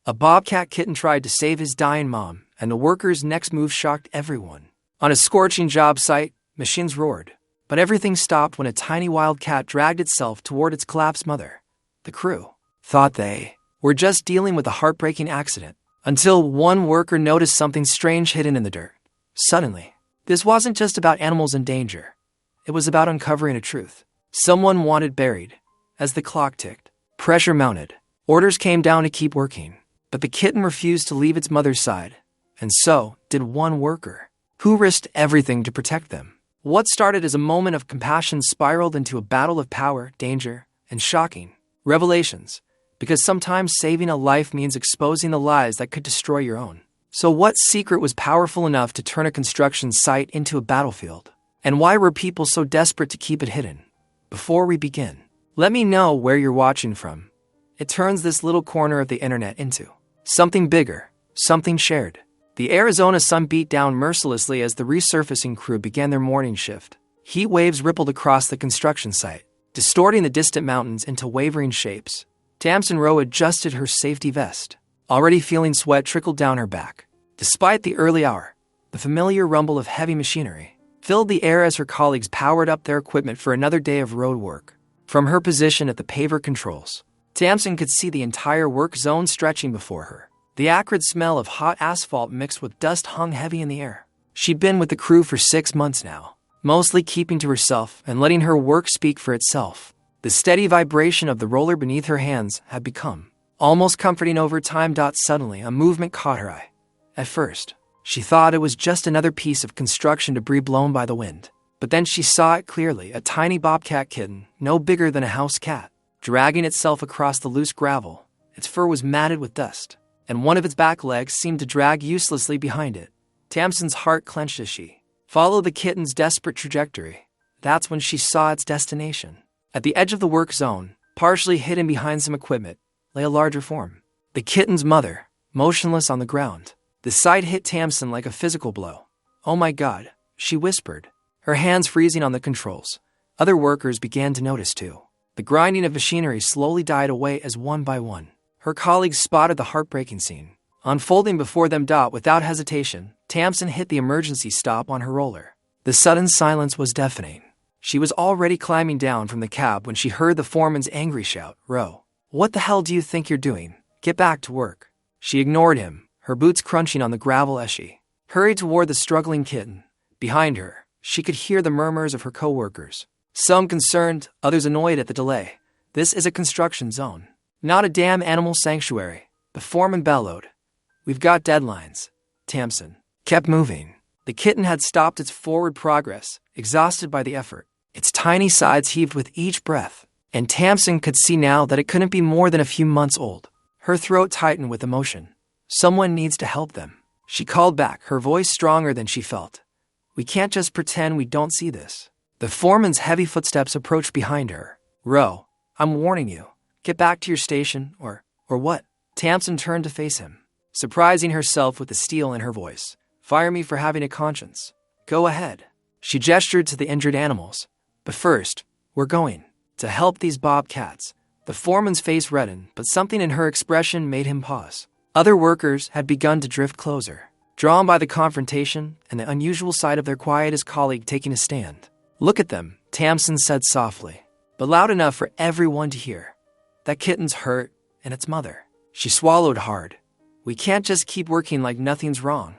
A bobcat kitten tried to save his dying mom, and the worker's next move shocked everyone. On a scorching job site, machines roared. But everything stopped when a tiny wild cat dragged itself toward its collapsed mother. The crew thought they were just dealing with a heartbreaking accident, until one worker noticed something strange hidden in the dirt. Suddenly, this wasn't just about animals in danger. It was about uncovering a truth someone wanted buried. As the clock ticked, pressure mounted. Orders came down to keep working. But the kitten refused to leave its mother's side. And so did one worker, who risked everything to protect them. What started as a moment of compassion spiraled into a battle of power, danger, and shocking revelations. Because sometimes saving a life means exposing the lies that could destroy your own. So what secret was powerful enough to turn a construction site into a battlefield? And why were people so desperate to keep it hidden? Before we begin, let me know where you're watching from. It turns this little corner of the internet into something bigger, something shared. The Arizona sun beat down mercilessly as the resurfacing crew began their morning shift. Heat waves rippled across the construction site, distorting the distant mountains into wavering shapes. Tamsin Rowe adjusted her safety vest, already feeling sweat trickle down her back. Despite the early hour, the familiar rumble of heavy machinery filled the air as her colleagues powered up their equipment for another day of road work. From her position at the paver controls, Tamsin could see the entire work zone stretching before her. The acrid smell of hot asphalt mixed with dust hung heavy in the air. She'd been with the crew for 6 months now, mostly keeping to herself and letting her work speak for itself. The steady vibration of the roller beneath her hands had become almost comforting over time. Suddenly, a movement caught her eye. At first, she thought it was just another piece of construction debris blown by the wind. But then she saw it clearly, a tiny bobcat kitten, no bigger than a house cat, dragging itself across the loose gravel. Its fur was matted with dust, and one of its back legs seemed to drag uselessly behind it. Tamsin's heart clenched as she followed the kitten's desperate trajectory. That's when she saw its destination. At the edge of the work zone, partially hidden behind some equipment, lay a larger form. The kitten's mother, motionless on the ground. The sight hit Tamsin like a physical blow. "Oh my God," she whispered, her hands freezing on the controls. Other workers began to notice too. The grinding of machinery slowly died away as one by one her colleagues spotted the heartbreaking scene unfolding before them. Without hesitation, Tamsin hit the emergency stop on her roller. The sudden silence was deafening. She was already climbing down from the cab when she heard the foreman's angry shout, "Rowe, what the hell do you think you're doing? Get back to work." She ignored him, her boots crunching on the gravel as she hurried toward the struggling kitten. Behind her, she could hear the murmurs of her co-workers, some concerned, others annoyed at the delay. "This is a construction zone, not a damn animal sanctuary," the foreman bellowed. "We've got deadlines." Tamsin kept moving. The kitten had stopped its forward progress, exhausted by the effort. Its tiny sides heaved with each breath, and Tamsin could see now that it couldn't be more than a few months old. Her throat tightened with emotion. "Someone needs to help them," she called back, her voice stronger than she felt. "We can't just pretend we don't see this." The foreman's heavy footsteps approached behind her. "Rowe, I'm warning you. Get back to your station, or what?" Tamsin turned to face him, surprising herself with the steel in her voice. "Fire me for having a conscience. Go ahead." She gestured to the injured animals. "But first, we're going to help these bobcats." The foreman's face reddened, but something in her expression made him pause. Other workers had begun to drift closer, drawn by the confrontation and the unusual sight of their quietest colleague taking a stand. "Look at them," Tamsin said softly, but loud enough for everyone to hear. "That kitten's hurt, and its mother." She swallowed hard. "We can't just keep working like nothing's wrong.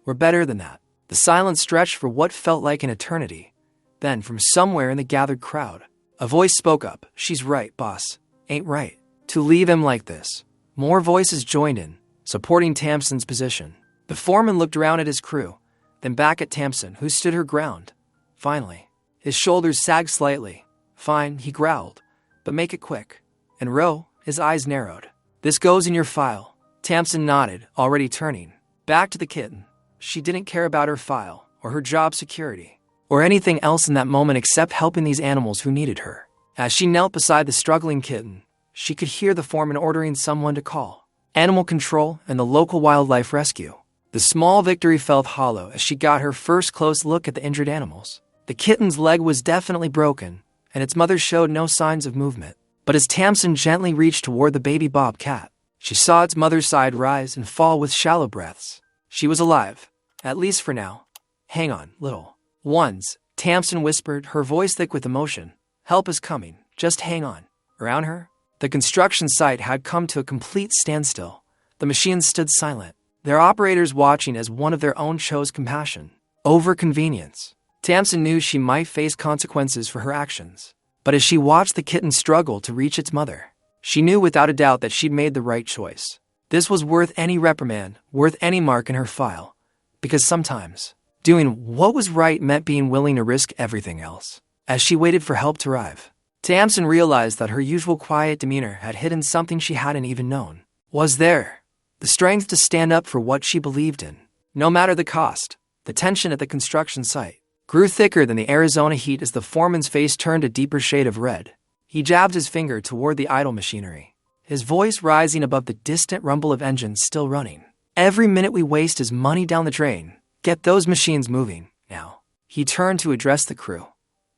We're better than that." The silence stretched for what felt like an eternity. Then, from somewhere in the gathered crowd, a voice spoke up. "She's right, boss. Ain't right to leave him like this." More voices joined in, supporting Tamsin's position. The foreman looked around at his crew, then back at Tamsin, who stood her ground. Finally, his shoulders sagged slightly. "Fine," he growled, "but make it quick." And Rowe, his eyes narrowed. "This goes in your file." Tamsin nodded, already turning back to the kitten. She didn't care about her file, or her job security, or anything else in that moment except helping these animals who needed her. As she knelt beside the struggling kitten, she could hear the foreman ordering someone to call animal control and the local wildlife rescue. The small victory felt hollow as she got her first close look at the injured animals. The kitten's leg was definitely broken, and its mother showed no signs of movement. But as Tamsin gently reached toward the baby bobcat, She saw its mother's side rise and fall with shallow breaths. She was alive, at least for now. Hang on, little ones, Tamsin whispered, her voice thick with emotion. Help is coming, just hang on. Around her, the construction site had come to a complete standstill. The machines stood silent, their operators watching as one of their own chose compassion over convenience. Tamsin knew she might face consequences for her actions, but as she watched the kitten struggle to reach its mother, she knew without a doubt that she'd made the right choice. This was worth any reprimand, worth any mark in her file, because sometimes doing what was right meant being willing to risk everything else. As she waited for help to arrive, Tamsin realized that her usual quiet demeanor had hidden something she hadn't even known. Was there the strength to stand up for what she believed in, no matter the cost? The tension at the construction site grew thicker than the Arizona heat as the foreman's face turned a deeper shade of red. He jabbed his finger toward the idle machinery, his voice rising above the distant rumble of engines still running. Every minute we waste is money down the drain. Get those machines moving, now. He turned to address the crew.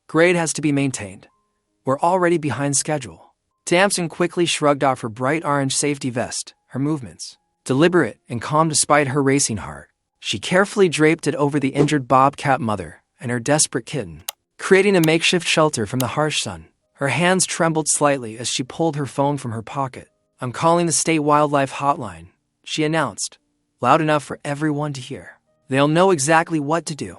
Grade has to be maintained. We're already behind schedule. Tamsin quickly shrugged off her bright orange safety vest, her movements deliberate and calm despite her racing heart. She carefully draped it over the injured Bobcat mother and her desperate kitten, creating a makeshift shelter from the harsh sun. Her hands trembled slightly as she pulled her phone from her pocket. I'm calling the state wildlife hotline, she announced, loud enough for everyone to hear. They'll know exactly what to do.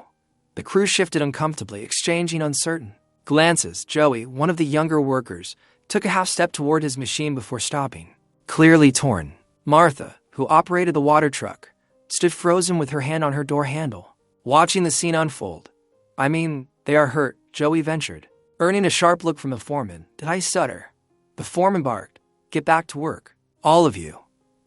The crew shifted uncomfortably, exchanging uncertain glances. Joey, one of the younger workers, took a half step toward his machine before stopping, clearly torn. Martha, who operated the water truck, stood frozen with her hand on her door handle, watching the scene unfold. I mean, they are hurt, Joey ventured, earning a sharp look from the foreman. Did I stutter? The foreman barked. Get back to work. All of you.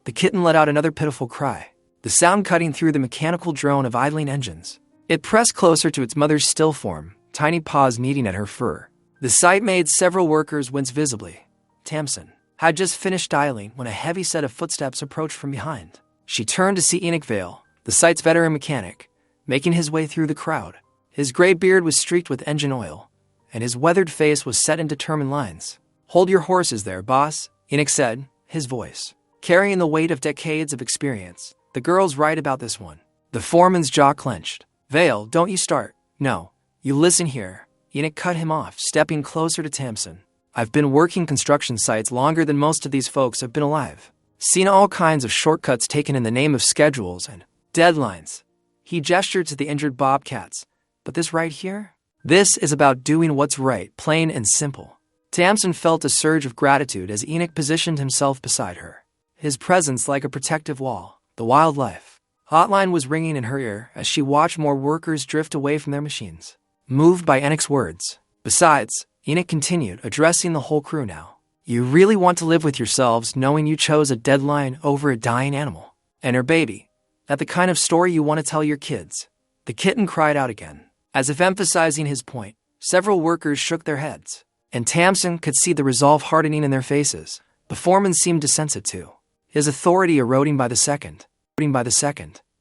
The kitten let out another pitiful cry, the sound cutting through the mechanical drone of idling engines. It pressed closer to its mother's still form, tiny paws kneading at her fur. The sight made several workers wince visibly. Tamsin had just finished dialing when a heavy set of footsteps approached from behind. She turned to see Enoch Vale, the site's veteran mechanic, making his way through the crowd. His gray beard was streaked with engine oil, and his weathered face was set in determined lines. Hold your horses there, boss, Enoch said, his voice carrying the weight of decades of experience. The girl's right about this one. The foreman's jaw clenched. Vale, don't you start. No, you listen here. Enoch cut him off, stepping closer to Tamsin. I've been working construction sites longer than most of these folks have been alive. Seen all kinds of shortcuts taken in the name of schedules and deadlines. He gestured to the injured bobcats. But this right here? This is about doing what's right, plain and simple. Tamsin felt a surge of gratitude as Enoch positioned himself beside her, his presence like a protective wall. The wildlife hotline was ringing in her ear as she watched more workers drift away from their machines, moved by Enoch's words. Besides, Enoch continued, addressing the whole crew now. You really want to live with yourselves knowing you chose a deadline over a dying animal and her baby. That the kind of story you want to tell your kids? The kitten cried out again. As if emphasizing his point, several workers shook their heads, and Tamsin could see the resolve hardening in their faces. The foreman seemed to sense it too, his authority eroding by the second.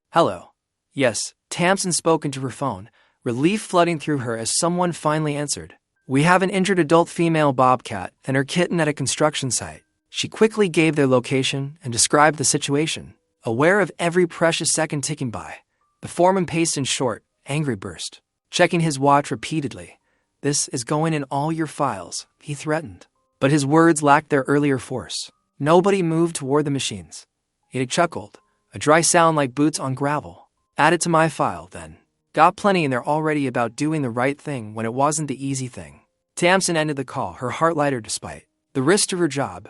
Hello. Yes, Tamsin spoke into her phone, relief flooding through her as someone finally answered. We have an injured adult female bobcat and her kitten at a construction site. She quickly gave their location and described the situation, aware of every precious second ticking by. The foreman paced in short, angry burst, checking his watch repeatedly. This is going in all your files, he threatened. But his words lacked their earlier force. Nobody moved toward the machines. He chuckled, a dry sound like boots on gravel. Add it to my file, then. Got plenty in there already about doing the right thing when it wasn't the easy thing. Tamsin ended the call, her heart lighter despite the risk to her job.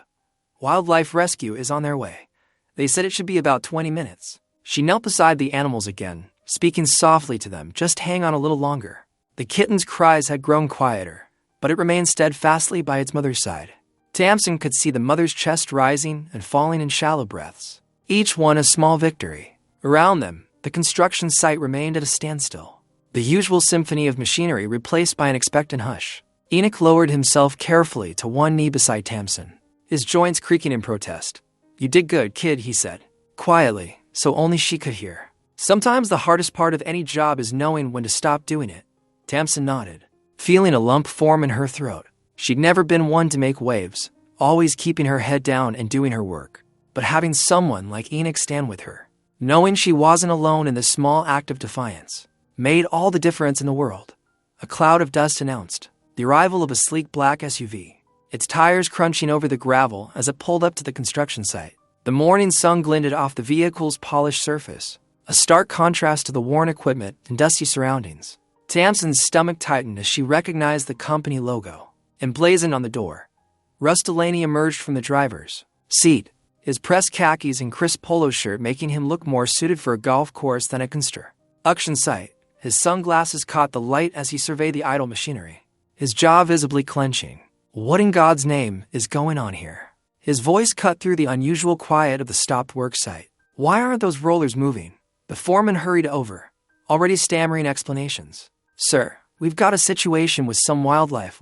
Wildlife rescue is on their way. They said it should be about 20 minutes. She knelt beside the animals again, speaking softly to them. Just hang on a little longer. The kitten's cries had grown quieter, but it remained steadfastly by its mother's side. Tamsin could see the mother's chest rising and falling in shallow breaths, each one a small victory. Around them, the construction site remained at a standstill, the usual symphony of machinery replaced by an expectant hush. Enoch lowered himself carefully to one knee beside Tamsin, his joints creaking in protest. You did good, kid, he said, quietly, so only she could hear. Sometimes the hardest part of any job is knowing when to stop doing it. Tamsin nodded, feeling a lump form in her throat. She'd never been one to make waves, always keeping her head down and doing her work. but having someone like Enoch stand with her, knowing she wasn't alone in this small act of defiance, made all the difference in the world. A cloud of dust announced the arrival of a sleek black SUV, its tires crunching over the gravel as it pulled up to the construction site. The morning sun glinted off the vehicle's polished surface, a stark contrast to the worn equipment and dusty surroundings. Tamsin's stomach tightened as she recognized the company logo, emblazoned on the door. Russ Delaney emerged from the driver's seat, his pressed khakis and crisp polo shirt making him look more suited for a golf course than a construction site. His sunglasses caught the light as he surveyed the idle machinery, his jaw visibly clenching. What in God's name is going on here? His voice cut through the unusual quiet of the stopped work site. Why aren't those rollers moving? The foreman hurried over, already stammering explanations. Sir, we've got a situation with some wildlife.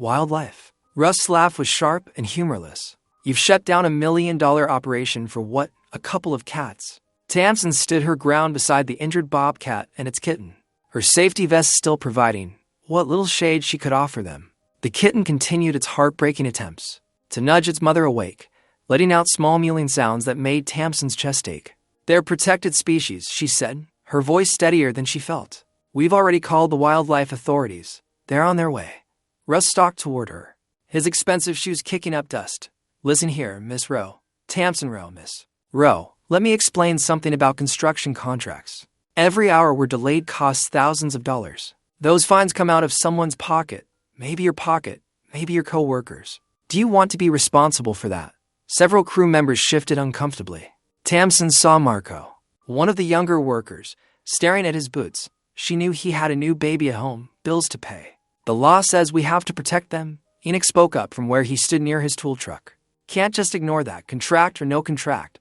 Russ's laugh was sharp and humorless. You've shut down $1 million operation for what? A couple of cats. Tamsin stood her ground beside the injured bobcat and its kitten, her safety vest still providing what little shade she could offer them. The kitten continued its heartbreaking attempts to nudge its mother awake, letting out small mewling sounds that made Tamsin's chest ache. They're protected species, she said, her voice steadier than she felt. We've already called the wildlife authorities. They're on their way. Russ stalked toward her, his expensive shoes kicking up dust. Listen here, Miss Rowe. Tamsin Rowe, Miss Rowe. Let me explain something about construction contracts. Every hour we're delayed costs thousands of dollars. Those fines come out of someone's pocket. Maybe your pocket, maybe your co-workers. Do you want to be responsible for that? Several crew members shifted uncomfortably. Tamsin saw Marco, one of the younger workers, staring at his boots. She knew he had a new baby at home, bills to pay. The law says we have to protect them. Enoch spoke up from where he stood near his tool truck. Can't just ignore that, contract or no contract.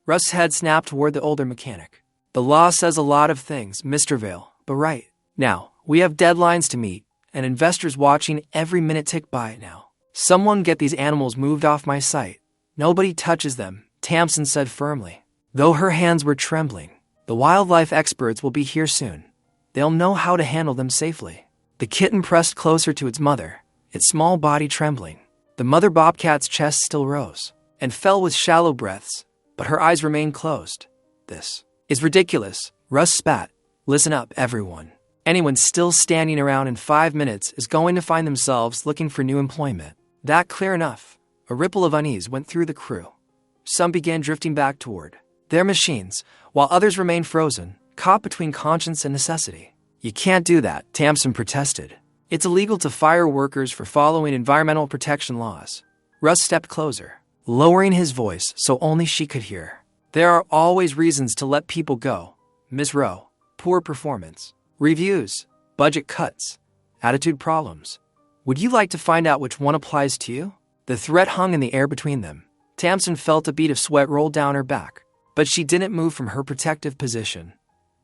Russ's head snapped toward the older mechanic. The law says a lot of things, Mr. Vale, but right now, we have deadlines to meet, and investors watching every minute tick by now. Someone get these animals moved off my site. Nobody touches them, Tamsin said firmly. Though her hands were trembling, the wildlife experts will be here soon. They'll know how to handle them safely. The kitten pressed closer to its mother, its small body trembling. The mother bobcat's chest still rose and fell with shallow breaths, but her eyes remained closed. This is ridiculous, Russ spat. Listen up, everyone. Anyone still standing around in 5 minutes is going to find themselves looking for new employment. That clear enough? A ripple of unease went through the crew. Some began drifting back toward their machines, while others remained frozen, caught between conscience and necessity. You can't do that, Tamsin protested. It's illegal to fire workers for following environmental protection laws. Russ stepped closer, lowering his voice so only she could hear. There are always reasons to let people go, Miss Rowe. Poor performance, reviews, budget cuts, attitude problems. Would you like to find out which one applies to you? The threat hung in the air between them. Tamsin felt a bead of sweat roll down her back, but she didn't move from her protective position.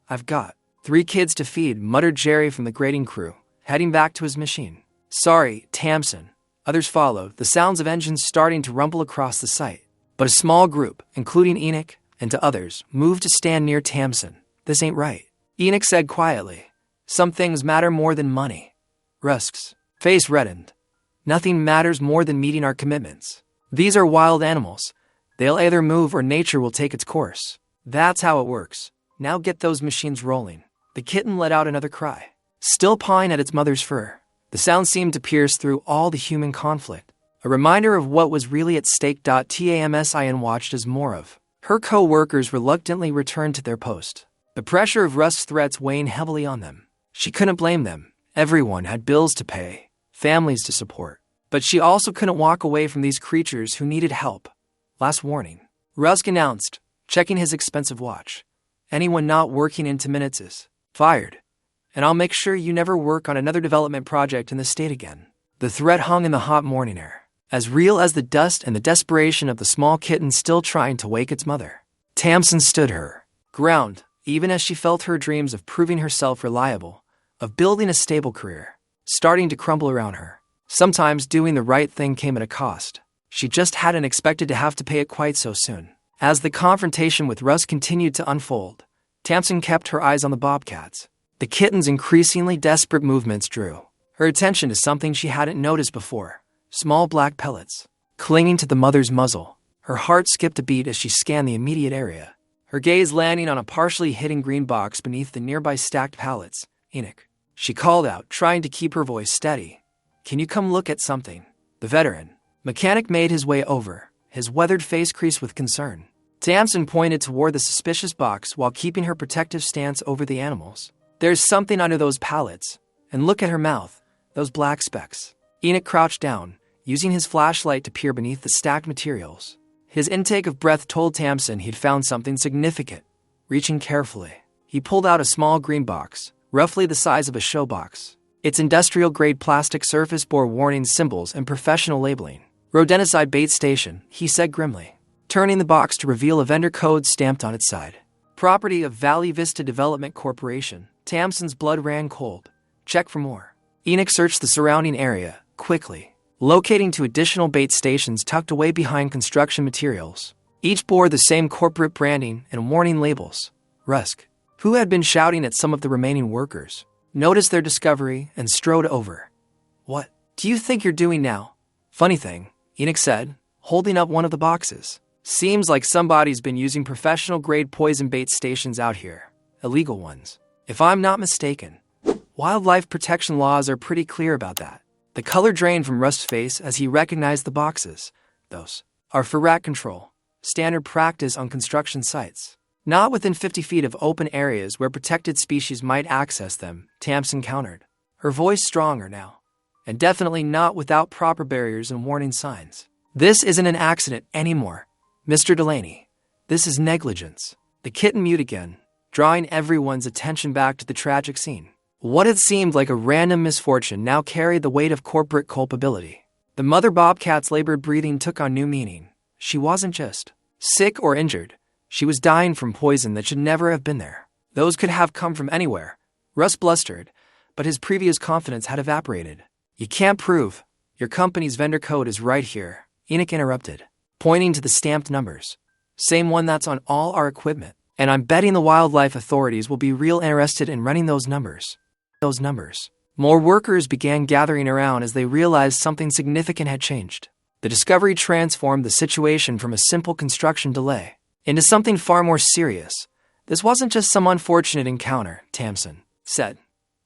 I've got 3 kids to feed, muttered Jerry from the grading crew, heading back to his machine. Sorry, Tamsin. Others followed, the sounds of engines starting to rumble across the site. But a small group, including Enoch and to others, moved to stand near Tamsin. This ain't right, Enoch said quietly. Some things matter more than money. Rusk's face reddened. Nothing matters more than meeting our commitments. These are wild animals. They'll either move or nature will take its course. That's how it works. Now get those machines rolling. The kitten let out another cry, still pawing at its mother's fur. The sound seemed to pierce through all the human conflict, a reminder of what was really at stake. Tamsin watched as more of her co-workers reluctantly returned to their post, the pressure of Russ's threats weighing heavily on them. She couldn't blame them. Everyone had bills to pay, families to support. But she also couldn't walk away from these creatures who needed help. Last warning, Rusk announced, checking his expensive watch. Anyone not working into minutes is fired. And I'll make sure you never work on another development project in the state again. The threat hung in the hot morning air, as real as the dust and the desperation of the small kitten still trying to wake its mother. Tamsin stood her ground, even as she felt her dreams of proving herself reliable, of building a stable career, starting to crumble around her. Sometimes doing the right thing came at a cost. She just hadn't expected to have to pay it quite so soon. As the confrontation with Russ continued to unfold, Tamsin kept her eyes on the bobcats. The kitten's increasingly desperate movements drew her attention to something she hadn't noticed before. Small black pellets, clinging to the mother's muzzle. Her heart skipped a beat as she scanned the immediate area, her gaze landing on a partially hidden green box beneath the nearby stacked pallets. "Enoch," she called out, trying to keep her voice steady. "Can you come look at something?" The veteran mechanic made his way over, his weathered face creased with concern. Tamsin pointed toward the suspicious box while keeping her protective stance over the animals. "There's something under those pallets. And look at her mouth, those black specks." Enoch crouched down, using his flashlight to peer beneath the stacked materials. His intake of breath told Tamsin he'd found something significant. Reaching carefully, he pulled out a small green box, roughly the size of a show box. Its industrial-grade plastic surface bore warning symbols and professional labeling. "Rodenticide bait station," he said grimly, turning the box to reveal a vendor code stamped on its side. "Property of Valley Vista Development Corporation." Tamsin's blood ran cold. "Check for more." Enoch searched the surrounding area, quickly, locating two additional bait stations tucked away behind construction materials. Each bore the same corporate branding and warning labels. Rusk, who had been shouting at some of the remaining workers, noticed their discovery and strode over. "What do you think you're doing now?" "Funny thing," Enoch said, holding up one of the boxes. "Seems like somebody's been using professional-grade poison bait stations out here. Illegal ones. If I'm not mistaken. Wildlife protection laws are pretty clear about that." The color drained from Rust's face as he recognized the boxes. "Those are for rat control. Standard practice on construction sites. Not within 50 feet of open areas where protected species might access them," Tamsin countered, her voice stronger now. "And definitely not without proper barriers and warning signs. This isn't an accident anymore, Mr. Delaney. This is negligence." The kitten mewed again, drawing everyone's attention back to the tragic scene. What had seemed like a random misfortune now carried the weight of corporate culpability. The mother bobcat's labored breathing took on new meaning. She wasn't just sick or injured. She was dying from poison that should never have been there. Those could have come from anywhere. Russ blustered, but his previous confidence had evaporated. "You can't prove. Your company's vendor code is right here," Enoch interrupted, pointing to the stamped numbers. "Same one that's on all our equipment. And I'm betting the wildlife authorities will be real interested in running those numbers." More workers began gathering around as they realized something significant had changed. The discovery transformed the situation from a simple construction delay into something far more serious. "This wasn't just some unfortunate encounter," Tamsin said,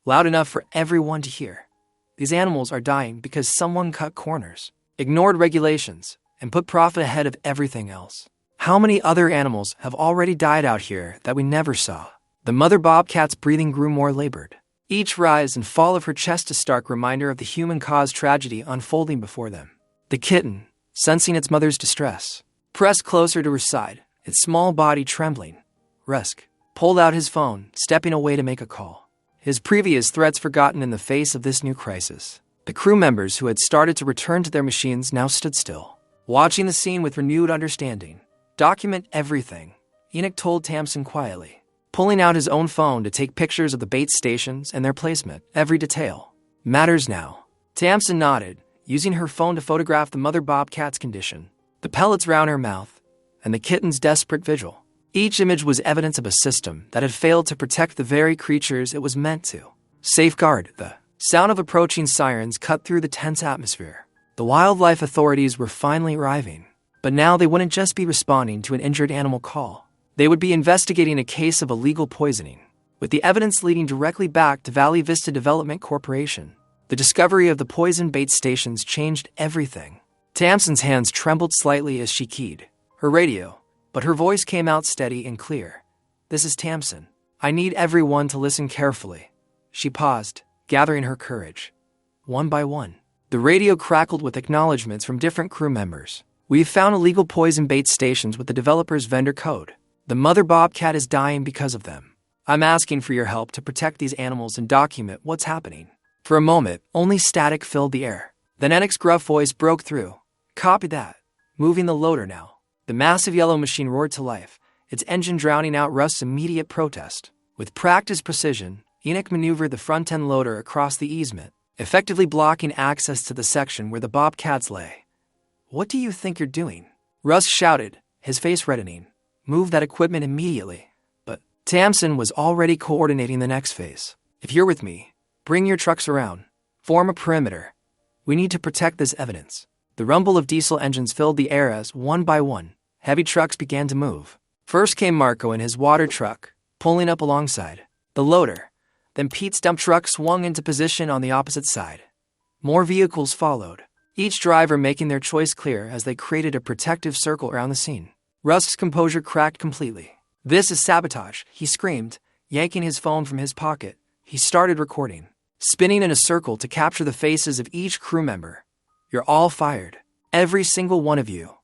loud enough for everyone to hear. "These animals are dying because someone cut corners, ignored regulations, and put profit ahead of everything else. How many other animals have already died out here that we never saw?" The mother bobcat's breathing grew more labored. Each rise and fall of her chest a stark reminder of the human-caused tragedy unfolding before them. The kitten, sensing its mother's distress, pressed closer to her side, its small body trembling. Rusk pulled out his phone, stepping away to make a call. His previous threats forgotten in the face of this new crisis. The crew members who had started to return to their machines now stood still, watching the scene with renewed understanding. "Document everything," Enoch told Tamsin quietly, pulling out his own phone to take pictures of the bait stations and their placement. "Every detail matters now." Tamsin nodded, using her phone to photograph the mother bobcat's condition, the pellets round her mouth, and the kitten's desperate vigil. Each image was evidence of a system that had failed to protect the very creatures it was meant to safeguard. The sound of approaching sirens cut through the tense atmosphere. The wildlife authorities were finally arriving, but now they wouldn't just be responding to an injured animal call. They would be investigating a case of illegal poisoning, with the evidence leading directly back to Valley Vista Development Corporation. The discovery of the poison bait stations changed everything. Tamsin's hands trembled slightly as she keyed her radio, but her voice came out steady and clear. "This is Tamsin. I need everyone to listen carefully." She paused, gathering her courage. One by one, the radio crackled with acknowledgments from different crew members. "We've found illegal poison bait stations with the developer's vendor code. The mother bobcat is dying because of them. I'm asking for your help to protect these animals and document what's happening." For a moment, only static filled the air. Then Enoch's gruff voice broke through. "Copy that. Moving the loader now." The massive yellow machine roared to life, its engine drowning out Rust's immediate protest. With practiced precision, Enoch maneuvered the front-end loader across the easement, effectively blocking access to the section where the bobcats lay. "What do you think you're doing?" Rust shouted, his face reddening. "Move that equipment immediately." But Tamsin was already coordinating the next phase. "If you're with me, bring your trucks around. Form a perimeter. We need to protect this evidence." The rumble of diesel engines filled the air as, one by one, heavy trucks began to move. First came Marco in his water truck, pulling up alongside the loader. Then Pete's dump truck swung into position on the opposite side. More vehicles followed, each driver making their choice clear as they created a protective circle around the scene. Rusk's composure cracked completely. "This is sabotage," he screamed, yanking his phone from his pocket. He started recording, spinning in a circle to capture the faces of each crew member. "You're all fired. Every single one of you.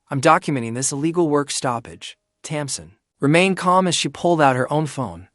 I'm documenting this illegal work stoppage." Tamsin remained calm as she pulled out her own phone.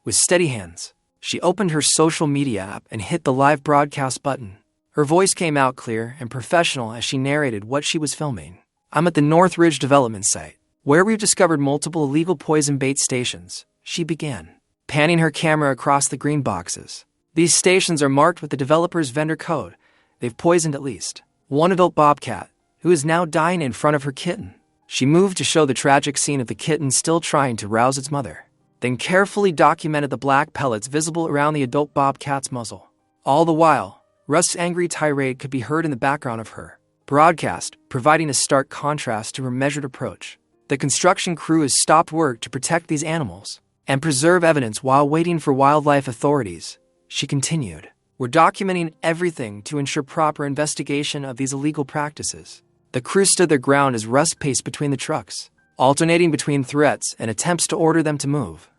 With steady hands, she opened her social media app and hit the live broadcast button. Her voice came out clear and professional as she narrated what she was filming. "I'm at the North Ridge development site, where we've discovered multiple illegal poison bait stations," she began, panning her camera across the green boxes. "These stations are marked with the developer's vendor code. They've poisoned at least one adult bobcat, who is now dying in front of her kitten." She moved to show the tragic scene of the kitten still trying to rouse its mother, then carefully documented the black pellets visible around the adult bobcat's muzzle. All the while, Rusk's angry tirade could be heard in the background of her broadcast, providing a stark contrast to her measured approach. "The construction crew has stopped work to protect these animals and preserve evidence while waiting for wildlife authorities," she continued. "We're documenting everything to ensure proper investigation of these illegal practices." The crew stood their ground as Rusk paced between the trucks, alternating between threats and attempts to order them to move.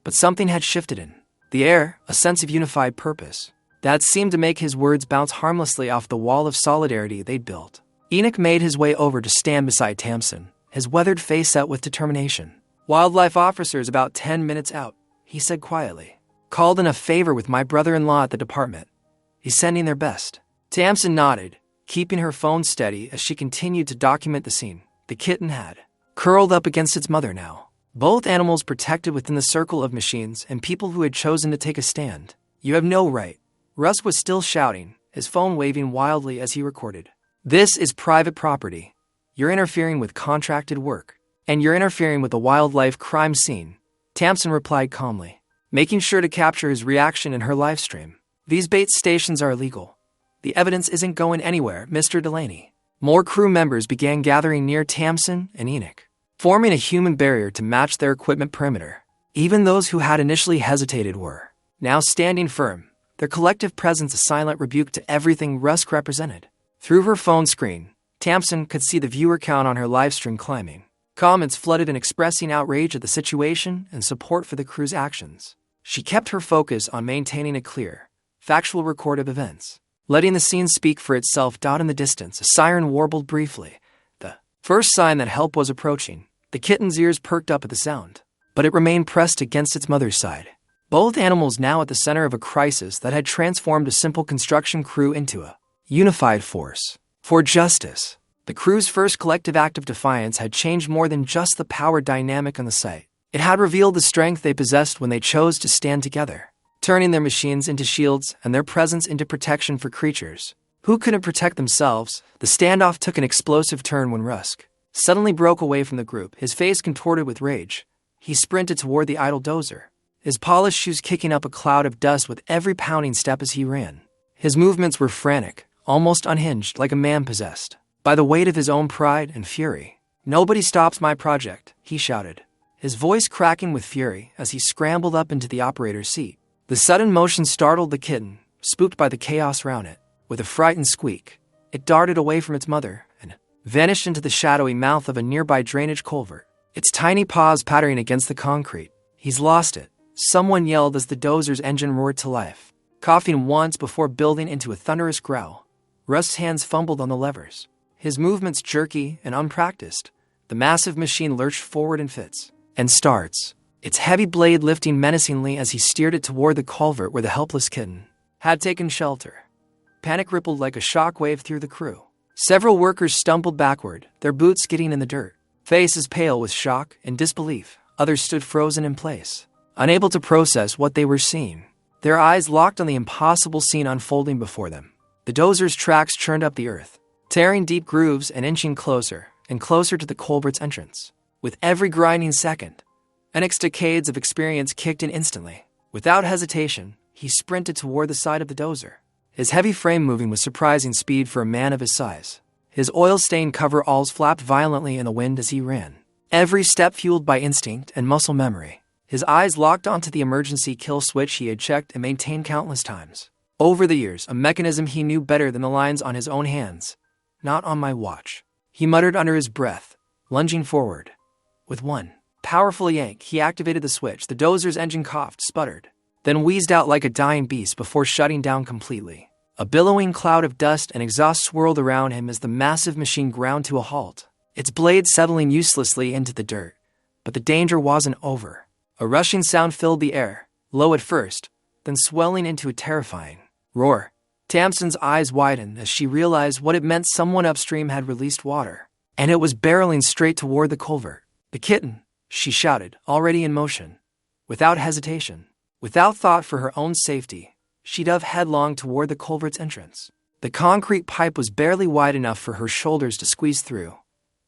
But something had shifted in the air, a sense of unified purpose that seemed to make his words bounce harmlessly off the wall of solidarity they'd built. Enoch made his way over to stand beside Tamsin, his weathered face set with determination. "Wildlife officer's about 10 minutes out," he said quietly. "Called in a favor with my brother-in-law at the department. He's sending their best." Tamsin nodded, keeping her phone steady as she continued to document the scene. The kitten had curled up against its mother now, both animals protected within the circle of machines and people who had chosen to take a stand. "You have no right." Rusk was still shouting, his phone waving wildly as he recorded. "This is private property. You're interfering with contracted work, and you're interfering with a wildlife crime scene," Tamsin replied calmly, making sure to capture his reaction in her live stream. "These bait stations are illegal. The evidence isn't going anywhere, Mr. Delaney." More crew members began gathering near Tamsin and Enoch, forming a human barrier to match their equipment perimeter. Even those who had initially hesitated were now standing firm, their collective presence a silent rebuke to everything Rusk represented. Through her phone screen, Tamsin could see the viewer count on her livestream climbing. Comments flooded in expressing outrage at the situation and support for the crew's actions. She kept her focus on maintaining a clear, factual record of events, letting the scene speak for itself. In the distance, a siren warbled briefly, the first sign that help was approaching. The kitten's ears perked up at the sound, but it remained pressed against its mother's side. Both animals now at the center of a crisis that had transformed a simple construction crew into a unified force for justice. The crew's first collective act of defiance had changed more than just the power dynamic on the site. It had revealed the strength they possessed when they chose to stand together, turning their machines into shields and their presence into protection for creatures who couldn't protect themselves. The standoff took an explosive turn when Rusk suddenly broke away from the group, his face contorted with rage. He sprinted toward the idle dozer, his polished shoes kicking up a cloud of dust with every pounding step as he ran. His movements were frantic, almost unhinged, like a man possessed by the weight of his own pride and fury. "Nobody stops my project," he shouted, his voice cracking with fury as he scrambled up into the operator's seat. The sudden motion startled the kitten, spooked by the chaos around it. With a frightened squeak, it darted away from its mother and vanished into the shadowy mouth of a nearby drainage culvert, its tiny paws pattering against the concrete. "He's lost it," someone yelled as the dozer's engine roared to life, coughing once before building into a thunderous growl. Rusk's hands fumbled on the levers, his movements jerky and unpracticed. The massive machine lurched forward in fits and starts, its heavy blade lifting menacingly as he steered it toward the culvert where the helpless kitten had taken shelter. Panic rippled like a shockwave through the crew. Several workers stumbled backward, their boots skidding in the dirt. Faces pale with shock and disbelief, others stood frozen in place, unable to process what they were seeing, their eyes locked on the impossible scene unfolding before them. The dozer's tracks churned up the earth, tearing deep grooves and inching closer and closer to the culvert's entrance. With every grinding second, Enoch's decades of experience kicked in instantly. Without hesitation, he sprinted toward the side of the dozer, his heavy frame moving with surprising speed for a man of his size. His oil-stained coveralls flapped violently in the wind as he ran, every step fueled by instinct and muscle memory. His eyes locked onto the emergency kill switch he had checked and maintained countless times. Over the years, a mechanism he knew better than the lines on his own hands. "Not on my watch," he muttered under his breath, lunging forward. With one powerful yank, he activated the switch. The dozer's engine coughed, sputtered, then wheezed out like a dying beast before shutting down completely. A billowing cloud of dust and exhaust swirled around him as the massive machine ground to a halt, its blades settling uselessly into the dirt. But the danger wasn't over. A rushing sound filled the air, low at first, then swelling into a terrifying roar. Tamsin's eyes widened as she realized what it meant. Someone upstream had released water, and it was barreling straight toward the culvert. "The kitten," she shouted, already in motion. Without hesitation, without thought for her own safety, she dove headlong toward the culvert's entrance. The concrete pipe was barely wide enough for her shoulders to squeeze through,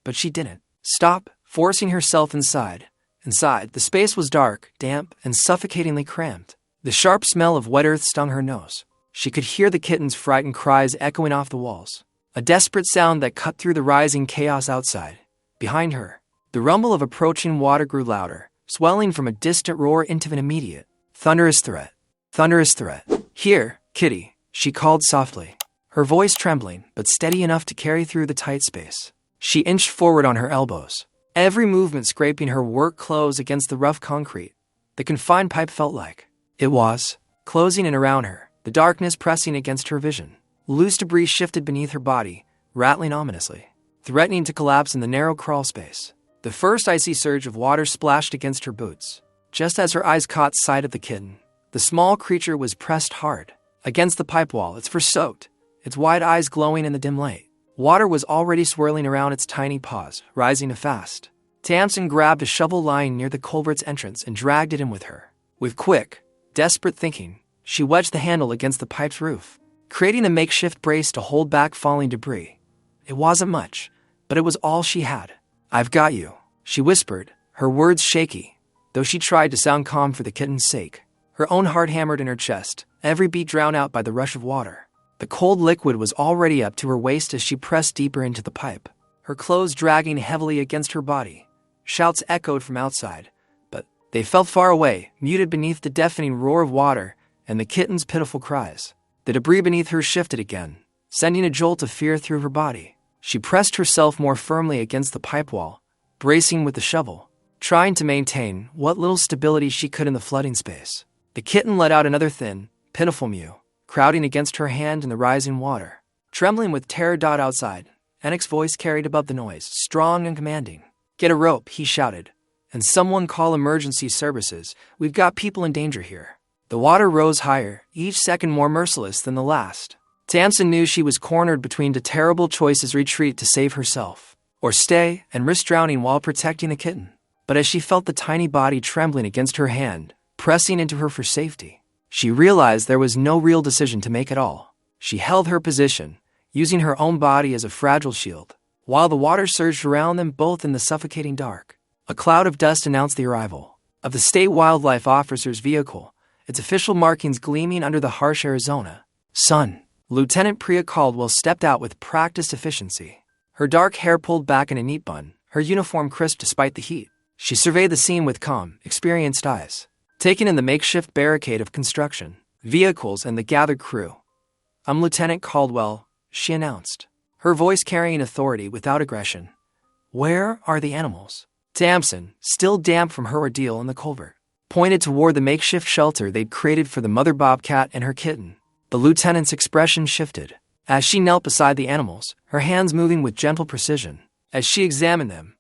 but she didn't stop, forcing herself inside. Inside, the space was dark, damp, and suffocatingly cramped. The sharp smell of wet earth stung her nose. She could hear the kitten's frightened cries echoing off the walls, a desperate sound that cut through the rising chaos outside. Behind her, the rumble of approaching water grew louder, swelling from a distant roar into an immediate, thunderous threat. Thunderous threat. "Here, kitty," she called softly, her voice trembling, but steady enough to carry through the tight space. She inched forward on her elbows, every movement scraping her work clothes against the rough concrete. The confined pipe felt like it was closing in around her, the darkness pressing against her vision. Loose debris shifted beneath her body, rattling ominously, threatening to collapse in the narrow crawl space. The first icy surge of water splashed against her boots. Just as her eyes caught sight of the kitten, the small creature was pressed hard against the pipe wall, its fur soaked, its wide eyes glowing in the dim light. Water was already swirling around its tiny paws, rising fast. Tamsin grabbed a shovel lying near the culvert's entrance and dragged it in with her. With quick, desperate thinking, she wedged the handle against the pipe's roof, creating a makeshift brace to hold back falling debris. It wasn't much, but it was all she had. "I've got you," she whispered, her words shaky, though she tried to sound calm for the kitten's sake. Her own heart hammered in her chest, every beat drowned out by the rush of water. The cold liquid was already up to her waist as she pressed deeper into the pipe, her clothes dragging heavily against her body. Shouts echoed from outside, but they felt far away, muted beneath the deafening roar of water and the kitten's pitiful cries. The debris beneath her shifted again, sending a jolt of fear through her body. She pressed herself more firmly against the pipe wall, bracing with the shovel, trying to maintain what little stability she could in the flooding space. The kitten let out another thin, pitiful mew, crowding against her hand in the rising water. Trembling with terror outside, Enoch's voice carried above the noise, strong and commanding. "Get a rope," he shouted, "and someone call emergency services. We've got people in danger here." The water rose higher, each second more merciless than the last. Tamsin knew she was cornered between the terrible choices: retreat to save herself, or stay and risk drowning while protecting the kitten. But as she felt the tiny body trembling against her hand, pressing into her for safety, she realized there was no real decision to make at all. She held her position, using her own body as a fragile shield, while the water surged around them both in the suffocating dark. A cloud of dust announced the arrival of the state wildlife officer's vehicle, its official markings gleaming under the harsh Arizona sun. Lieutenant Priya Caldwell stepped out with practiced efficiency, her dark hair pulled back in a neat bun, her uniform crisp despite the heat. She surveyed the scene with calm, experienced eyes, taking in the makeshift barricade of construction, vehicles, and the gathered crew. "I'm Lieutenant Caldwell," she announced, her voice carrying authority without aggression. "Where are the animals?" Tamsin, still damp from her ordeal in the culvert, pointed toward the makeshift shelter they'd created for the mother bobcat and her kitten. The lieutenant's expression shifted as she knelt beside the animals, her hands moving with gentle precision as she examined them.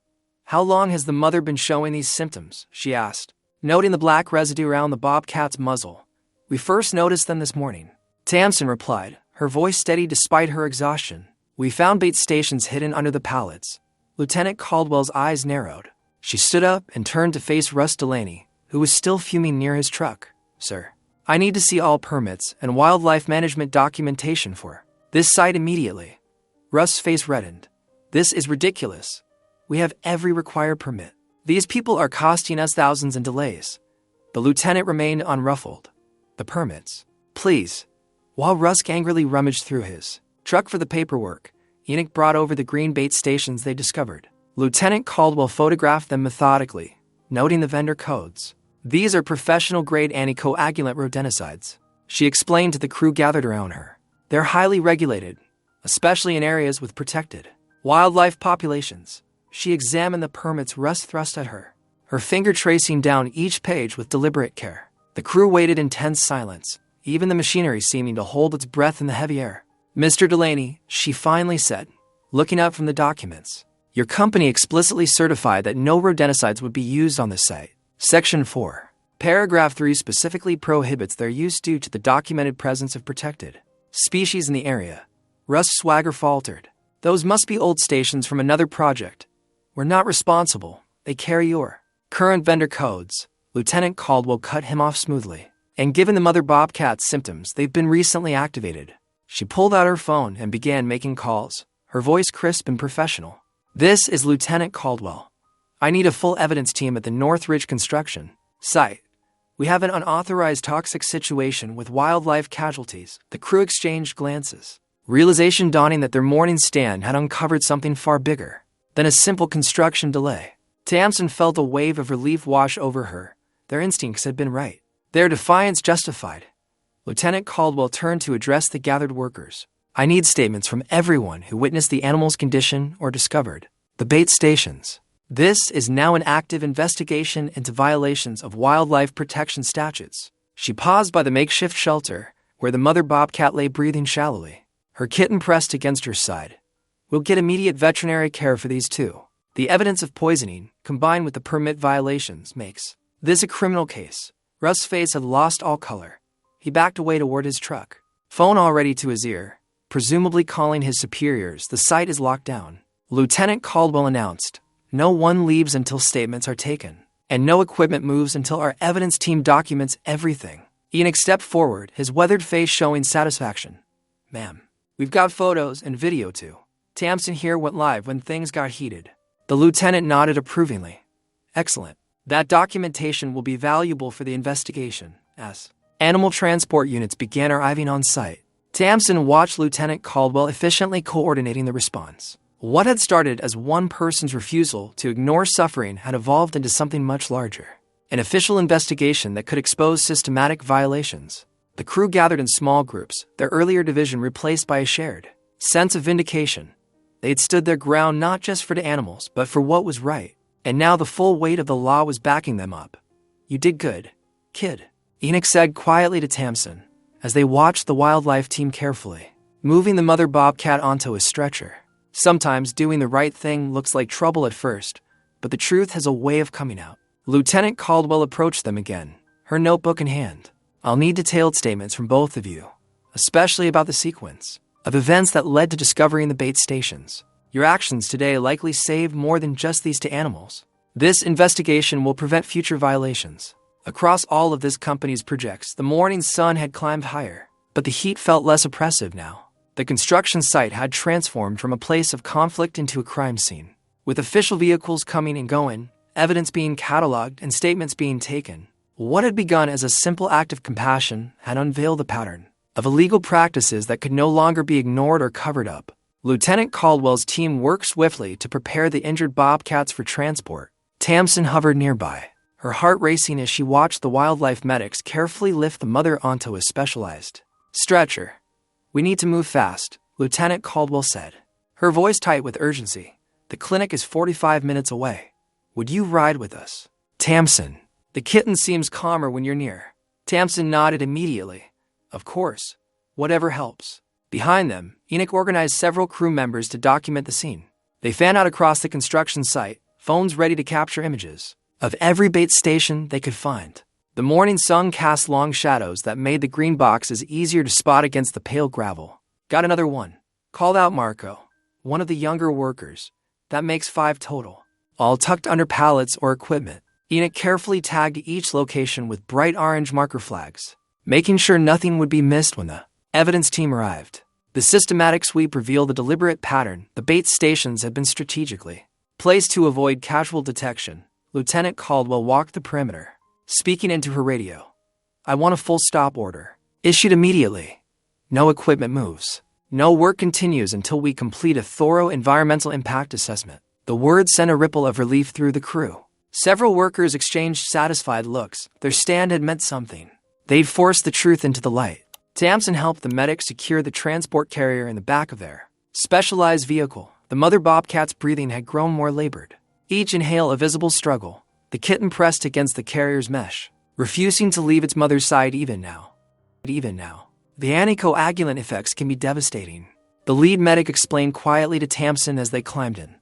"How long has the mother been showing these symptoms?" she asked, noting the black residue around the bobcat's muzzle. "We first noticed them this morning," Tamsin replied, her voice steady despite her exhaustion. "We found bait stations hidden under the pallets." Lieutenant Caldwell's eyes narrowed. She stood up and turned to face Russ Delaney, who was still fuming near his truck. "Sir, I need to see all permits and wildlife management documentation for this site immediately." Russ' face reddened. "This is ridiculous. We have every required permit. These people are costing us thousands in delays." The lieutenant remained unruffled. "The permits, please." While Rusk angrily rummaged through his truck for the paperwork, Enoch brought over the green bait stations they discovered. Lieutenant Caldwell photographed them methodically, noting the vendor codes. These are professional-grade anticoagulant rodenticides, she explained to the crew gathered around her. They're highly regulated, especially in areas with protected wildlife populations. She examined the permits Russ thrust at her, her finger tracing down each page with deliberate care. The crew waited in tense silence, even the machinery seeming to hold its breath in the heavy air. Mr. Delaney, she finally said, looking up from the documents. Your company explicitly certified that no rodenticides would be used on this site. Section 4. Paragraph 3 specifically prohibits their use due to the documented presence of protected species in the area. Russ Swagger faltered. Those must be old stations from another project. We're not responsible. They carry your current vendor codes. Lieutenant Caldwell cut him off smoothly. And given the mother Bobcat's symptoms, they've been recently activated. She pulled out her phone and began making calls, her voice crisp and professional. This is Lieutenant Caldwell. I need a full evidence team at the Northridge construction site. We have an unauthorized toxic situation with wildlife casualties. The crew exchanged glances, realization dawning that their morning stand had uncovered something far bigger than a simple construction delay. Tamsin felt a wave of relief wash over her. Their instincts had been right. Their defiance justified. Lieutenant Caldwell turned to address the gathered workers. I need statements from everyone who witnessed the animal's condition or discovered the bait stations. This is now an active investigation into violations of wildlife protection statutes. She paused by the makeshift shelter, where the mother bobcat lay breathing shallowly, her kitten pressed against her side. We'll get immediate veterinary care for these two. The evidence of poisoning, combined with the permit violations, makes this a criminal case. Russ's face had lost all color. He backed away toward his truck, phone already to his ear, presumably calling his superiors. The site is locked down. Lieutenant Caldwell announced, no one leaves until statements are taken, and no equipment moves until our evidence team documents everything. Enoch stepped forward, his weathered face showing satisfaction. Ma'am, we've got photos and video too. Tamsin here went live when things got heated. The lieutenant nodded approvingly. Excellent. That documentation will be valuable for the investigation, as animal transport units began arriving on site. Tamsin watched Lieutenant Caldwell efficiently coordinating the response. What had started as one person's refusal to ignore suffering had evolved into something much larger. An official investigation that could expose systematic violations. The crew gathered in small groups, their earlier division replaced by a shared sense of vindication. They'd stood their ground not just for the animals, but for what was right. And now the full weight of the law was backing them up. You did good, kid, Enoch said quietly to Tamsin, as they watched the wildlife team carefully, moving the mother bobcat onto a stretcher. Sometimes doing the right thing looks like trouble at first, but the truth has a way of coming out. Lieutenant Caldwell approached them again, her notebook in hand. I'll need detailed statements from both of you, especially about the sequence of events that led to discovering the bait stations. Your actions today likely saved more than just these two animals. This investigation will prevent future violations. Across all of this company's projects, the morning sun had climbed higher, but the heat felt less oppressive now. The construction site had transformed from a place of conflict into a crime scene, with official vehicles coming and going, evidence being cataloged, and statements being taken. What had begun as a simple act of compassion had unveiled a pattern of illegal practices that could no longer be ignored or covered up. Lieutenant Caldwell's team worked swiftly to prepare the injured bobcats for transport. Tamsin hovered nearby, her heart racing as she watched the wildlife medics carefully lift the mother onto a specialized stretcher. We need to move fast, Lieutenant Caldwell said, her voice tight with urgency. The clinic is 45 minutes away. Would you ride with us? Tamsin, the kitten seems calmer when you're near. Tamsin nodded immediately. Of course. Whatever helps. Behind them, Enoch organized several crew members to document the scene. They fanned out across the construction site, phones ready to capture images of every bait station they could find. The morning sun cast long shadows that made the green boxes easier to spot against the pale gravel. Got another one, called out Marco, one of the younger workers. That makes 5 total, all tucked under pallets or equipment. Enoch carefully tagged each location with bright orange marker flags, making sure nothing would be missed when the evidence team arrived. The systematic sweep revealed a deliberate pattern. The bait stations had been strategically placed to avoid casual detection. Lieutenant Caldwell walked the perimeter, speaking into her radio. I want a full stop order, issued immediately. No equipment moves. No work continues until we complete a thorough environmental impact assessment. The words sent a ripple of relief through the crew. Several workers exchanged satisfied looks. Their stand had meant something. They'd forced the truth into the light. Tamsin helped the medic secure the transport carrier in the back of their specialized vehicle. The mother bobcat's breathing had grown more labored. Each inhale a visible struggle. The kitten pressed against the carrier's mesh, refusing to leave its mother's side even now. The anticoagulant effects can be devastating. The lead medic explained quietly to Tamsin as they climbed in.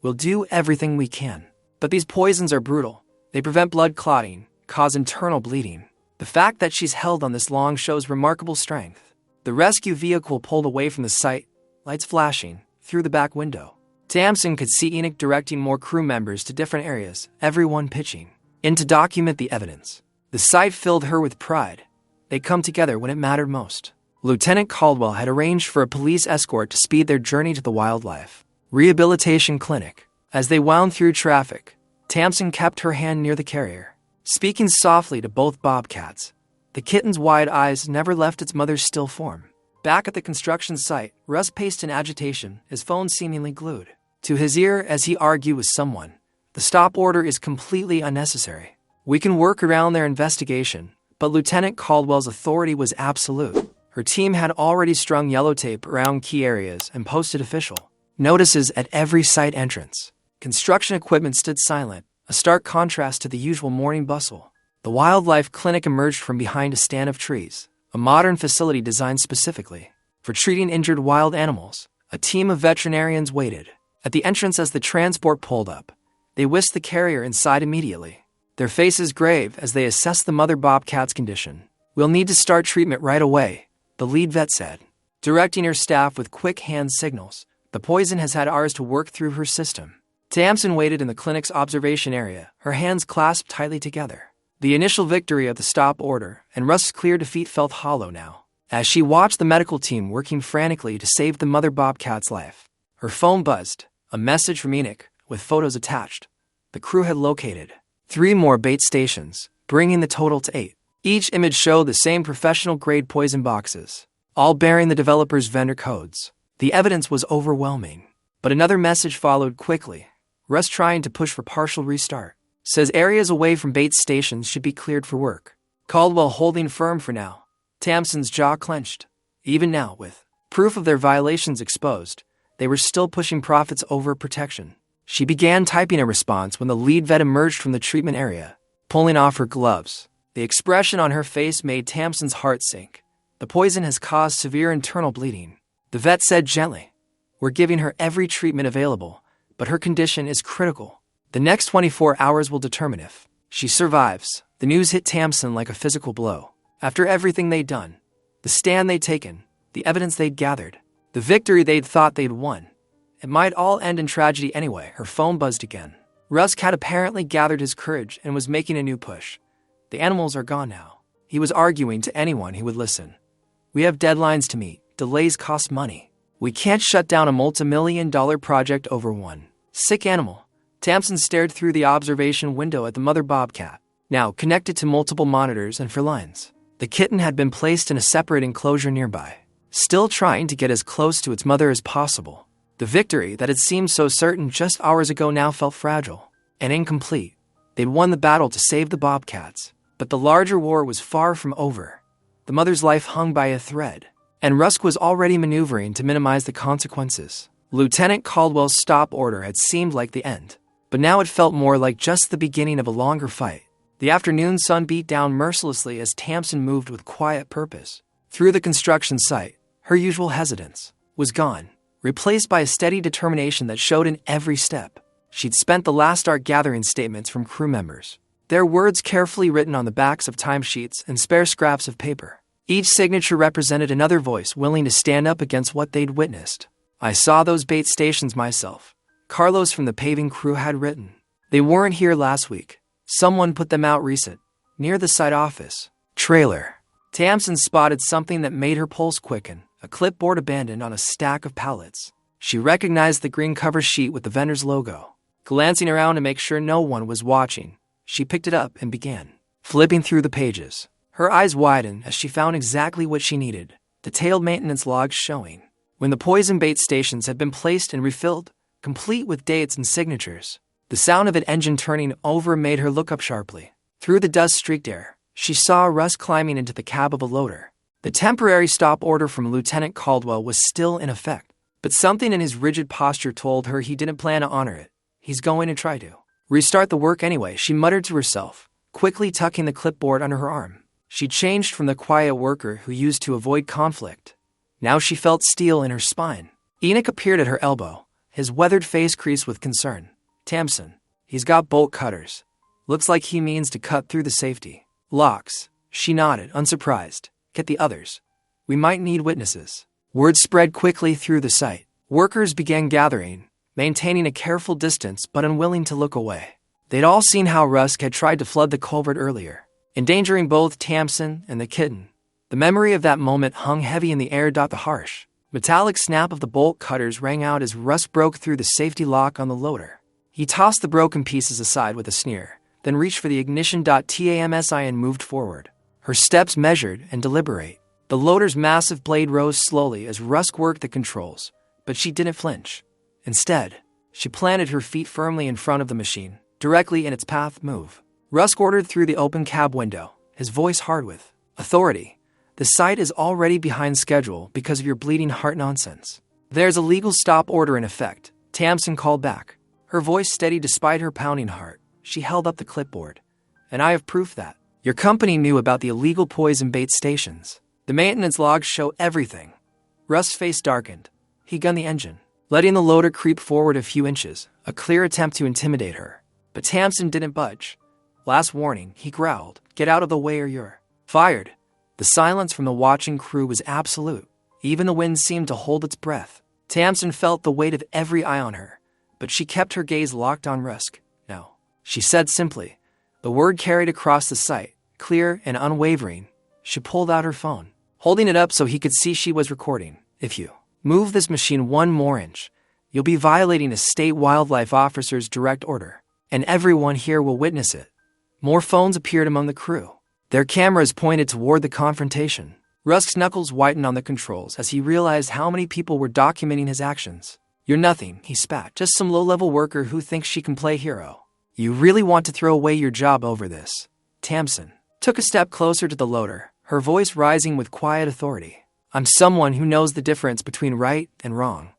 We'll do everything we can. But these poisons are brutal. They prevent blood clotting, cause internal bleeding. The fact that she's held on this long shows remarkable strength. The rescue vehicle pulled away from the site, lights flashing, through the back window. Tamsin could see Enoch directing more crew members to different areas, everyone pitching in to document the evidence. The sight filled her with pride. They'd come together when it mattered most. Lieutenant Caldwell had arranged for a police escort to speed their journey to the wildlife rehabilitation clinic. As they wound through traffic, Tamsin kept her hand near the carrier, speaking softly to both bobcats. The kitten's wide eyes never left its mother's still form. Back at the construction site, Russ paced in agitation, his phone seemingly glued to his ear as he argued with someone. The stop order is completely unnecessary. We can work around their investigation, but Lieutenant Caldwell's authority was absolute. Her team had already strung yellow tape around key areas and posted official notices at every site entrance. Construction equipment stood silent, a stark contrast to the usual morning bustle. The wildlife clinic emerged from behind a stand of trees, a modern facility designed specifically for treating injured wild animals. A team of veterinarians waited at the entrance as the transport pulled up. They whisked the carrier inside immediately, their faces grave as they assessed the mother bobcat's condition. We'll need to start treatment right away, the lead vet said, directing her staff with quick hand signals. The poison has had hours to work through her system. Tamsin waited in the clinic's observation area, her hands clasped tightly together. The initial victory of the stop order and Russ's clear defeat felt hollow now, as she watched the medical team working frantically to save the mother bobcat's life. Her phone buzzed, a message from Enoch, with photos attached. The crew had located 3 more bait stations, bringing the total to 8. Each image showed the same professional-grade poison boxes, all bearing the developer's vendor codes. The evidence was overwhelming, but another message followed quickly. Russ trying to push for partial restart. Says areas away from bait stations should be cleared for work. Caldwell holding firm for now. Tamsin's jaw clenched. Even now, with proof of their violations exposed, they were still pushing profits over protection. She began typing a response when the lead vet emerged from the treatment area, pulling off her gloves. The expression on her face made Tamsin's heart sink. The poison has caused severe internal bleeding. The vet said gently, "We're giving her every treatment available, but her condition is critical. The next 24 hours will determine if she survives." The news hit Tamsin like a physical blow. After everything they'd done, the stand they'd taken, the evidence they'd gathered, the victory they'd thought they'd won, it might all end in tragedy anyway. Her phone buzzed again. Rusk had apparently gathered his courage and was making a new push. The animals are gone now. He was arguing to anyone who would listen. We have deadlines to meet. Delays cost money. We can't shut down a multi-million-dollar project over one sick animal. Tamsin stared through the observation window at the mother bobcat, now connected to multiple monitors and for lines. The kitten had been placed in a separate enclosure nearby, still trying to get as close to its mother as possible. The victory that had seemed so certain just hours ago now felt fragile and incomplete. They'd won the battle to save the bobcats, but the larger war was far from over. The mother's life hung by a thread, and Rusk was already maneuvering to minimize the consequences. Lieutenant Caldwell's stop order had seemed like the end, but now it felt more like just the beginning of a longer fight. The afternoon sun beat down mercilessly as Tamsin moved with quiet purpose through the construction site. Her usual hesitance was gone, replaced by a steady determination that showed in every step. She'd spent the last hour gathering statements from crew members, their words carefully written on the backs of timesheets and spare scraps of paper. Each signature represented another voice willing to stand up against what they'd witnessed. "I saw those bait stations myself," Carlos from the paving crew had written. "They weren't here last week. Someone put them out recent, near the site office trailer." Tamsin spotted something that made her pulse quicken, a clipboard abandoned on a stack of pallets. She recognized the green cover sheet with the vendor's logo. Glancing around to make sure no one was watching, she picked it up and began flipping through the pages. Her eyes widened as she found exactly what she needed, detailed maintenance logs showing when the poison bait stations had been placed and refilled, complete with dates and signatures. The sound of an engine turning over made her look up sharply. Through the dust-streaked air, she saw Russ climbing into the cab of a loader. The temporary stop order from Lieutenant Caldwell was still in effect, but something in his rigid posture told her he didn't plan to honor it. He's going to try to restart the work anyway, she muttered to herself, quickly tucking the clipboard under her arm. She changed from the quiet worker who used to avoid conflict. Now she felt steel in her spine. Enoch appeared at her elbow, his weathered face creased with concern. Tamsin, he's got bolt cutters. Looks like he means to cut through the safety locks. She nodded, unsurprised. Get the others. We might need witnesses. Word spread quickly through the site. Workers began gathering, maintaining a careful distance but unwilling to look away. They'd all seen how Rusk had tried to flood the culvert earlier, endangering both Tamsin and the kitten. The memory of that moment hung heavy in the air. The harsh, metallic snap of the bolt cutters rang out as Rusk broke through the safety lock on the loader. He tossed the broken pieces aside with a sneer, then reached for the ignition. Tamsin and moved forward, her steps measured and deliberate. The loader's massive blade rose slowly as Rusk worked the controls, but she didn't flinch. Instead, she planted her feet firmly in front of the machine, directly in its path. Move. Rusk ordered through the open cab window, his voice hard with authority. The site is already behind schedule because of your bleeding heart nonsense. There's a legal stop order in effect, Tamsin called back, her voice steady despite her pounding heart. She held up the clipboard. And I have proof that your company knew about the illegal poison bait stations. The maintenance logs show everything. Russ's face darkened. He gunned the engine, letting the loader creep forward a few inches, a clear attempt to intimidate her. But Tamsin didn't budge. Last warning, he growled. Get out of the way or you're fired. The silence from the watching crew was absolute. Even the wind seemed to hold its breath. Tamsin felt the weight of every eye on her, but she kept her gaze locked on Rusk. No, she said simply. The word carried across the site, clear and unwavering. She pulled out her phone, holding it up so he could see she was recording. If you move this machine one more inch, you'll be violating a state wildlife officer's direct order, and everyone here will witness it. More phones appeared among the crew, their cameras pointed toward the confrontation. Rusk's knuckles whitened on the controls as he realized how many people were documenting his actions. You're nothing, he spat. Just some low-level worker who thinks she can play hero. You really want to throw away your job over this? Tamsin took a step closer to the loader, her voice rising with quiet authority. I'm someone who knows the difference between right and wrong.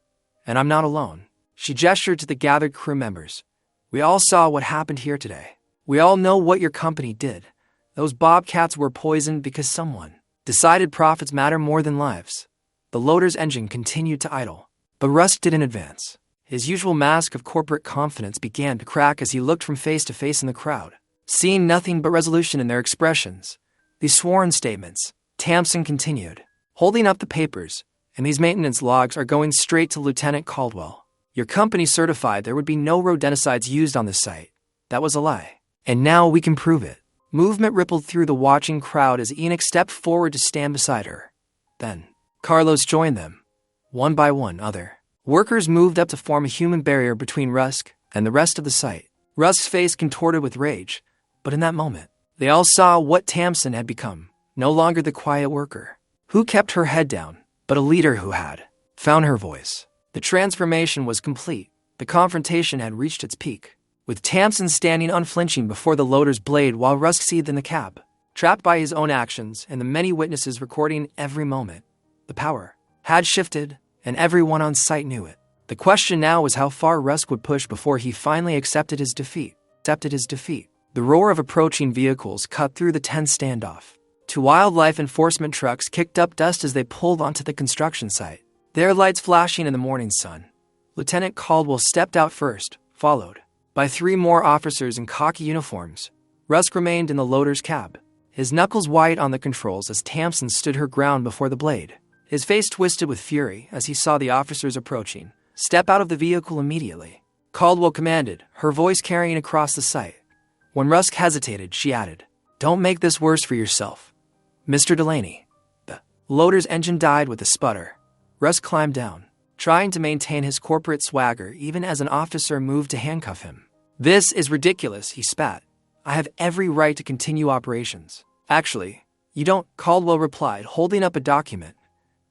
And I'm not alone. She gestured to the gathered crew members. We all saw what happened here today. We all know what your company did. Those bobcats were poisoned because someone decided profits matter more than lives. The loader's engine continued to idle, but Rusk didn't advance. His usual mask of corporate confidence began to crack as he looked from face to face in the crowd, seeing nothing but resolution in their expressions. These sworn statements, Tamsin continued, holding up the papers, and these maintenance logs are going straight to Lieutenant Caldwell. Your company certified there would be no rodenticides used on this site. That was a lie. And now we can prove it. Movement rippled through the watching crowd as Enoch stepped forward to stand beside her. Then, Carlos joined them. One by one, other workers moved up to form a human barrier between Rusk and the rest of the site. Rusk's face contorted with rage, but in that moment, they all saw what Tamsin had become. No longer the quiet worker who kept her head down, but a leader who had found her voice. The transformation was complete. The confrontation had reached its peak, with Tamsin standing unflinching before the loader's blade while Rusk seethed in the cab, trapped by his own actions and the many witnesses recording every moment. The power had shifted, and everyone on site knew it. The question now was how far Rusk would push before he finally accepted his defeat. The roar of approaching vehicles cut through the tense standoff. Two wildlife enforcement trucks kicked up dust as they pulled onto the construction site, their lights flashing in the morning sun. Lieutenant Caldwell stepped out first, followed by three more officers in khaki uniforms. Rusk remained in the loader's cab, his knuckles white on the controls as Tamsin stood her ground before the blade. His face twisted with fury as he saw the officers approaching. Step out of the vehicle immediately, Caldwell commanded, her voice carrying across the site. When Rusk hesitated, she added, Don't make this worse for yourself. Mr. Delaney. The loader's engine died with a sputter. Rusk climbed down, trying to maintain his corporate swagger even as an officer moved to handcuff him. This is ridiculous, he spat. I have every right to continue operations. Actually, you don't, Caldwell replied, holding up a document.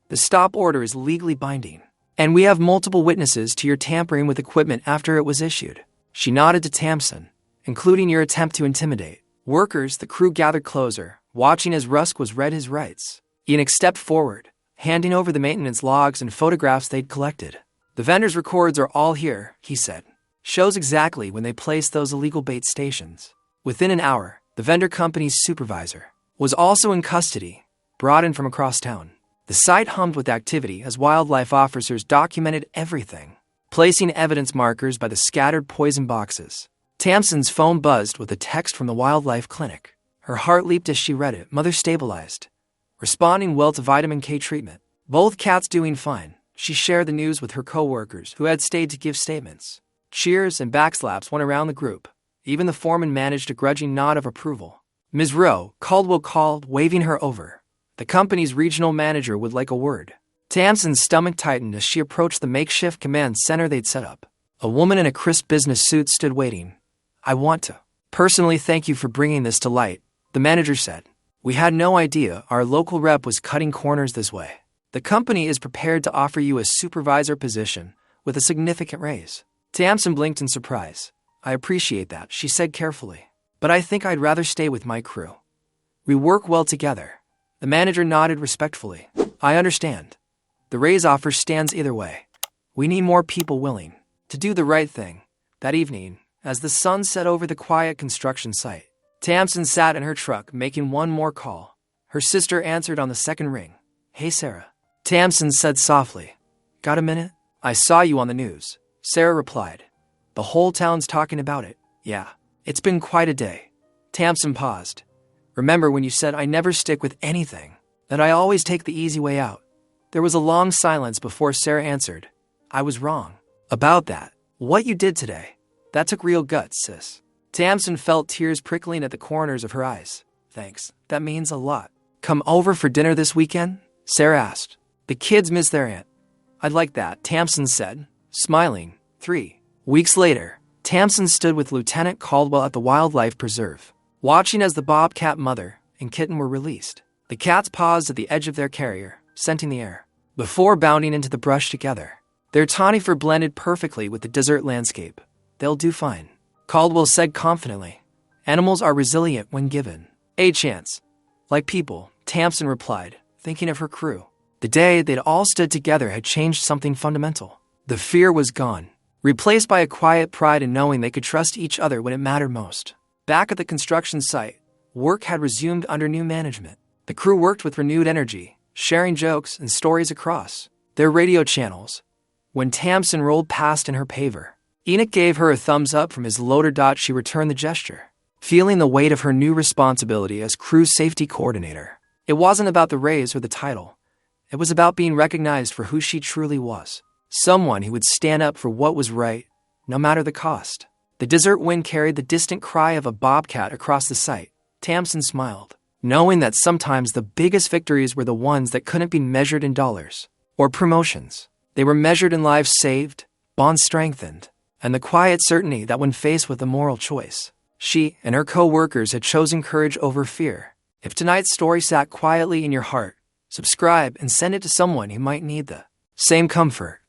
The stop order is legally binding, and we have multiple witnesses to your tampering with equipment after it was issued." She nodded to Tamsin, "including your attempt to intimidate." Workers, the crew gathered closer, watching as Rusk was read his rights. Enoch stepped forward, handing over the maintenance logs and photographs they'd collected. "The vendor's records are all here," he said. "Shows exactly when they placed those illegal bait stations." Within an hour, the vendor company's supervisor was also in custody, brought in from across town. The site hummed with activity as wildlife officers documented everything, placing evidence markers by the scattered poison boxes. Tamsin's phone buzzed with a text from the wildlife clinic. Her heart leaped as she read it. "Mother stabilized, responding well to vitamin K treatment. Both cats doing fine." She shared the news with her co-workers, who had stayed to give statements. Cheers and backslaps went around the group. Even the foreman managed a grudging nod of approval. "Ms. Rowe," Caldwell called, waving her over. "The company's regional manager would like a word." Tamsin's stomach tightened as she approached the makeshift command center they'd set up. A woman in a crisp business suit stood waiting. "I want to personally thank you for bringing this to light," the manager said. "We had no idea our local rep was cutting corners this way. The company is prepared to offer you a supervisor position with a significant raise." Tamsin blinked in surprise. "I appreciate that," she said carefully. "But I think I'd rather stay with my crew. We work well together." The manager nodded respectfully. "I understand. The raise offer stands either way. We need more people willing to do the right thing." That evening, as the sun set over the quiet construction site, Tamsin sat in her truck making one more call. Her sister answered on the second ring. "Hey, Sarah." Tamsin said softly. "Got a minute?" "I saw you on the news," Sarah replied. "The whole town's talking about it." "Yeah, it's been quite a day." Tamsin paused. "Remember when you said I never stick with anything, that I always take the easy way out?" There was a long silence before Sarah answered. "I was wrong about that. What you did today, that took real guts, sis." Tamsin felt tears prickling at the corners of her eyes. "Thanks, that means a lot." "Come over for dinner this weekend?" Sarah asked. "The kids miss their aunt." "I'd like that," Tamsin said, smiling. 3 weeks later, Tamsin stood with Lieutenant Caldwell at the Wildlife Preserve, watching as the Bobcat mother and kitten were released. The cats paused at the edge of their carrier, scenting the air, before bounding into the brush together. Their tawny fur blended perfectly with the desert landscape. "They'll do fine," Caldwell said confidently. "Animals are resilient when given a chance." "Like people," Tamsin replied, thinking of her crew. The day they'd all stood together had changed something fundamental. The fear was gone, replaced by a quiet pride in knowing they could trust each other when it mattered most. Back at the construction site, work had resumed under new management. The crew worked with renewed energy, sharing jokes and stories across their radio channels. When Tamsin rolled past in her paver, Enoch gave her a thumbs up from his loader. She returned the gesture, feeling the weight of her new responsibility as crew safety coordinator. It wasn't about the raise or the title. It was about being recognized for who she truly was. Someone who would stand up for what was right, no matter the cost. The desert wind carried the distant cry of a bobcat across the site. Tamsin smiled, knowing that sometimes the biggest victories were the ones that couldn't be measured in dollars or promotions. They were measured in lives saved, bonds strengthened, and the quiet certainty that when faced with a moral choice, she and her co-workers had chosen courage over fear. If tonight's story sat quietly in your heart, subscribe and send it to someone who might need the same comfort.